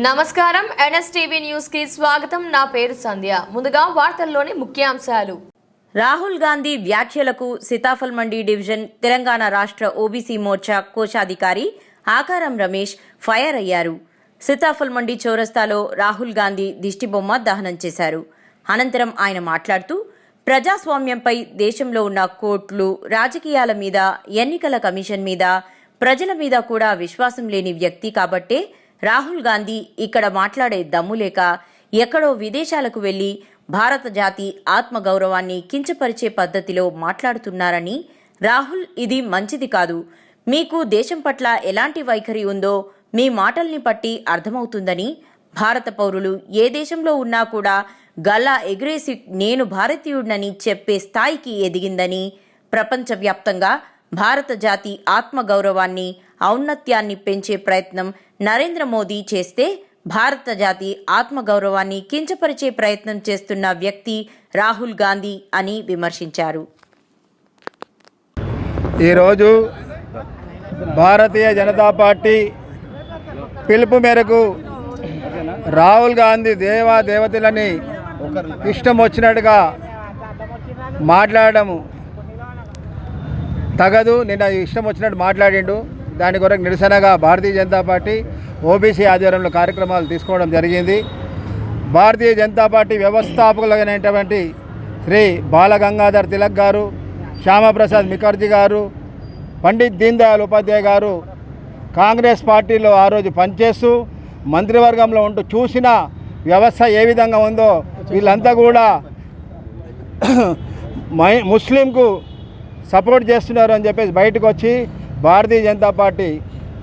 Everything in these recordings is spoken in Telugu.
నమస్కారం ఎన్ఎస్టీవీ న్యూస్ కి స్వాగతం. నా పేరు సంధ్య. ముందుగా వార్తల్లోని ముఖ్యాంశాలు. రాహుల్ గాంధీ వ్యాఖ్యలకు సీతాఫల్ మండి డివిజన్ తెలంగాణ రాష్ట్ర ఓబీసీ మోర్చా కోశాధికారి ఆకారం రమేష్ ఫైర్ అయ్యారు. సీతాఫల్ మండి చౌరస్తాలో రాహుల్ గాంధీ దిష్టిబొమ్మ దహనం చేశారు. అనంతరం ఆయన మాట్లాడుతూ ప్రజాస్వామ్యంపై దేశంలో ఉన్న కోర్టులు, రాజకీయాల మీద, ఎన్నికల కమిషన్ మీద, ప్రజల మీద కూడా విశ్వాసం లేని వ్యక్తి కాబట్టే రాహుల్ గాంధీ ఇక్కడ మాట్లాడే దమ్ము లేక ఎక్కడో విదేశాలకు వెళ్లి భారత జాతి ఆత్మగౌరవాన్ని కించపరిచే పద్ధతిలో మాట్లాడుతున్నారని, రాహుల్ ఇది మంచిది కాదు, మీకు దేశం పట్ల ఎలాంటి వైఖరి ఉందో మీ మాటల్ని బట్టి అర్థమవుతుందని, భారత పౌరులు ఏ దేశంలో ఉన్నా కూడా గల్లా ఎగిరేసి నేను భారతీయుడినని చెప్పే స్థాయికి ఎదిగిందని, ప్రపంచవ్యాప్తంగా భారత జాతి ఆత్మగౌరవాన్ని, ఔన్నత్యాన్ని పెంచే ప్రయత్నం నరేంద్ర మోదీ చేస్తే భారత జాతి ఆత్మగౌరవాన్ని కించపరిచే ప్రయత్నం చేస్తున్న వ్యక్తి రాహుల్ గాంధీ అని విమర్శించారు. ఈరోజు భారతీయ జనతా పార్టీ పిలుపు మేరకు రాహుల్ గాంధీ దేవతలని ఇష్టం వచ్చినట్టుగా మాట్లాడము తగదు. నిన్న ఇష్టం వచ్చినట్టు మాట్లాడిండు. దాని కొరకు నిరసనగా భారతీయ జనతా పార్టీ ఓబీసీ ఆధ్వర్యంలో కార్యక్రమాలు తీసుకోవడం జరిగింది. భారతీయ జనతా పార్టీ వ్యవస్థాపకులైనటువంటి శ్రీ బాలగంగాధర్ తిలక్ గారు, శ్యామప్రసాద్ ముఖర్జీ గారు, పండిత్ దీన్ దయాళ్ ఉపాధ్యాయ గారు కాంగ్రెస్ పార్టీలో ఆ రోజు పనిచేస్తూ మంత్రివర్గంలో ఉంటూ చూసిన వ్యవస్థ ఏ విధంగా ఉందో వీళ్ళంతా కూడా ముస్లింకు సపోర్ట్ చేస్తున్నారు అని చెప్పేసి బయటకు వచ్చి భారతీయ జనతా పార్టీ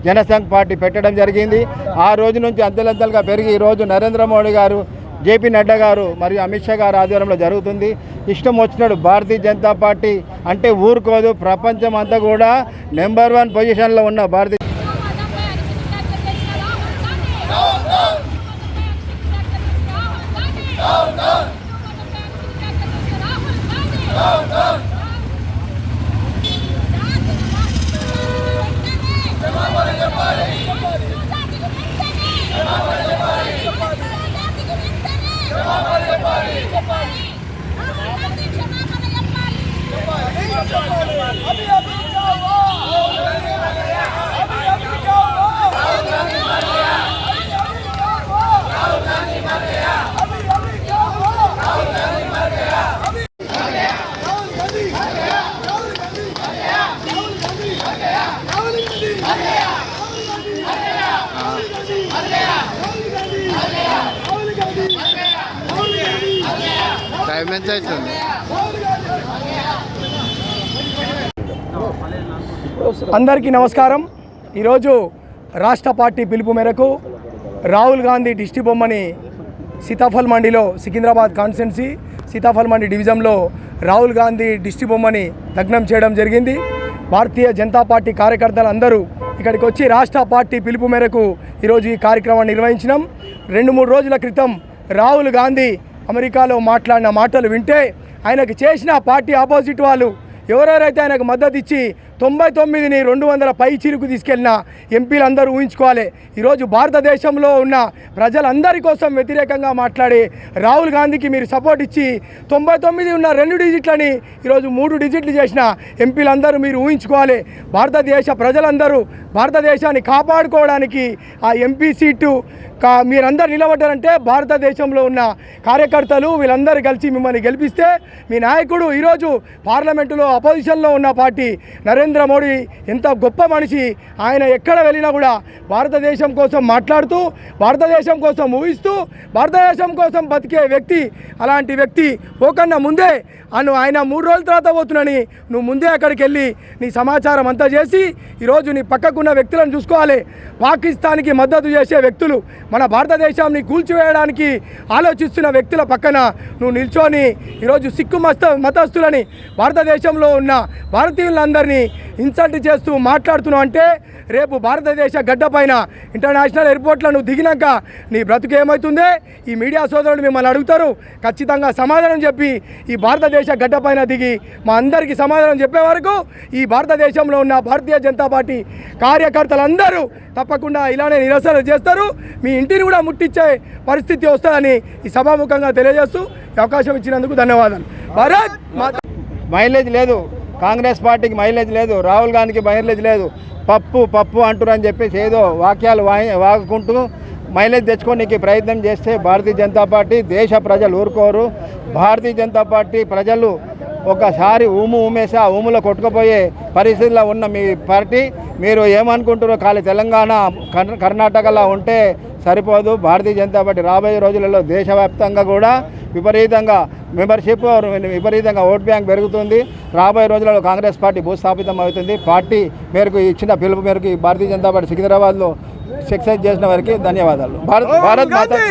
జనసంఘ్ పార్టీ పెట్టడం జరిగింది. ఆ రోజు నుంచి అంచెలంచెలుగా పెరిగి ఈరోజు నరేంద్ర మోడీ గారు, జేపీ నడ్డా గారు మరియు అమిత్ షా గారు ఆధ్వర్యంలో జరుగుతుంది. ఇష్టం వచ్చినట్టు భారతీయ జనతా పార్టీ అంటే ఊరుకోదు. ప్రపంచం అంతా కూడా నెంబర్ 1 పొజిషన్లో ఉన్న భారతీయ అందరికీ నమస్కారం. ఈరోజు రాష్ట్ర పార్టీ పిలుపు మేరకు రాహుల్ గాంధీ దిష్టి బొమ్మని సీతాఫల్ మండిలో, సికింద్రాబాద్ కాన్స్టిట్యున్సీ సీతాఫల్ మండి డివిజన్లో రాహుల్ గాంధీ దిష్టి బొమ్మని దగ్నం చేయడం జరిగింది. భారతీయ జనతా పార్టీ కార్యకర్తలు అందరూ ఇక్కడికి వచ్చి రాష్ట్ర పార్టీ పిలుపు మేరకు ఈరోజు ఈ కార్యక్రమాన్ని నిర్వహించినాం. 2-3 రోజుల క్రితం రాహుల్ గాంధీ అమెరికాలో మాట్లాడిన మాటలు వింటే ఆయనకు చేసిన పార్టీ ఆపోజిట్ వాళ్ళు ఎవరెవరైతే ఆయనకు మద్దతు ఇచ్చి 99ని 200 పై చిరుకు తీసుకెళ్ళిన ఎంపీలందరూ ఊహించుకోవాలి. ఈరోజు భారతదేశంలో ఉన్న ప్రజలందరి కోసం వ్యతిరేకంగా మాట్లాడి రాహుల్ గాంధీకి మీరు సపోర్ట్ ఇచ్చి 99 ఉన్న 2 డిజిట్లని ఈరోజు 3 డిజిట్లు చేసిన ఎంపీలందరూ మీరు ఊహించుకోవాలి. భారతదేశ ప్రజలందరూ భారతదేశాన్ని కాపాడుకోవడానికి ఆ ఎంపీ సీటు మీరందరూ నిలబడ్డారంటే భారతదేశంలో ఉన్న కార్యకర్తలు వీళ్ళందరూ కలిసి మిమ్మల్ని గెలిపిస్తే మీ నాయకుడు ఈరోజు పార్లమెంటులో అపోజిషన్లో ఉన్న పార్టీ నరేంద్ర మోడీ ఎంత గొప్ప మనిషి. ఆయన ఎక్కడ వెళ్ళినా కూడా భారతదేశం కోసం మాట్లాడుతూ, భారతదేశం కోసం ఊహిస్తూ, భారతదేశం కోసం బతికే వ్యక్తి. అలాంటి వ్యక్తి పోకన్నా ముందే ఆయన 3 రోజుల తర్వాత పోతున్నాని నువ్వు ముందే అక్కడికి వెళ్ళి నీ సమాచారం అంతా చేసి ఈరోజు నీ పక్కకున్న వ్యక్తులను చూసుకోవాలి. పాకిస్తాన్కి మద్దతు చేసే వ్యక్తులు, మన భారతదేశాన్ని కూల్చివేయడానికి ఆలోచిస్తున్న వ్యక్తుల పక్కన నువ్వు నిల్చొని ఈరోజు సిక్కు మతస్థులని, భారతదేశంలో ఉన్న భారతీయులందరినీ ఇన్సల్ట్ చేస్తూ మాట్లాడుతున్నావు అంటే రేపు భారతదేశ గడ్డపైన ఇంటర్నేషనల్ ఎయిర్పోర్ట్లో నువ్వు దిగినాక నీ బ్రతుకు ఏమవుతుందే ఈ మీడియా సోదరులు మిమ్మల్ని అడుగుతారు. ఖచ్చితంగా సమాధానం చెప్పి ఈ భారతదేశ గడ్డపైన దిగి మా అందరికీ సమాధానం చెప్పే వరకు ఈ భారతదేశంలో ఉన్న భారతీయ జనతా పార్టీ కార్యకర్తలందరూ తప్పకుండా ఇలానే నిరసన చేస్తారు. మీ ఇంటిని కూడా ముట్టించే పరిస్థితి వస్తుందని ఈ సభాముఖంగా తెలియజేస్తూ అవకాశం ఇచ్చినందుకు ధన్యవాదాలు. భారత్ మాతా. మైలేజ్ లేదు, కాంగ్రెస్ పార్టీకి మైలేజ్ లేదు, రాహుల్ గాంధీకి మైలేజ్ లేదు. పప్పు పప్పు అంటురని చెప్పేసి ఏదో వాక్యాలు వాగుకుంటూ మైలేజ్ తెచ్చుకోనికి ప్రయత్నం చేస్తే భారతీయ జనతా పార్టీ దేశ ప్రజలు ఊరుకోరు. భారతీయ జనతా పార్టీ ప్రజలు ఒకసారి ఊమేసి ఆ ఊములో కొట్టుకుపోయే పరిస్థితిలో ఉన్న మీ పార్టీ మీరు ఏమనుకుంటారో ఖాళీ తెలంగాణ కర్ణాటకలో ఉంటే సరిపోదు. భారతీయ జనతా పార్టీ రాబోయే రోజులలో దేశవ్యాప్తంగా కూడా విపరీతంగా మెంబర్షిప్ విపరీతంగా ఓట్ బ్యాంక్ పెరుగుతుంది. రాబోయే రోజులలో కాంగ్రెస్ పార్టీ భూస్థాపితం అవుతుంది. పార్టీ మేరకు ఇచ్చిన పిలుపు మేరకు భారతీయ జనతా పార్టీ సికింద్రాబాద్లో సక్సెస్ చేసిన వారికి ధన్యవాదాలు. భారత్ మాతా.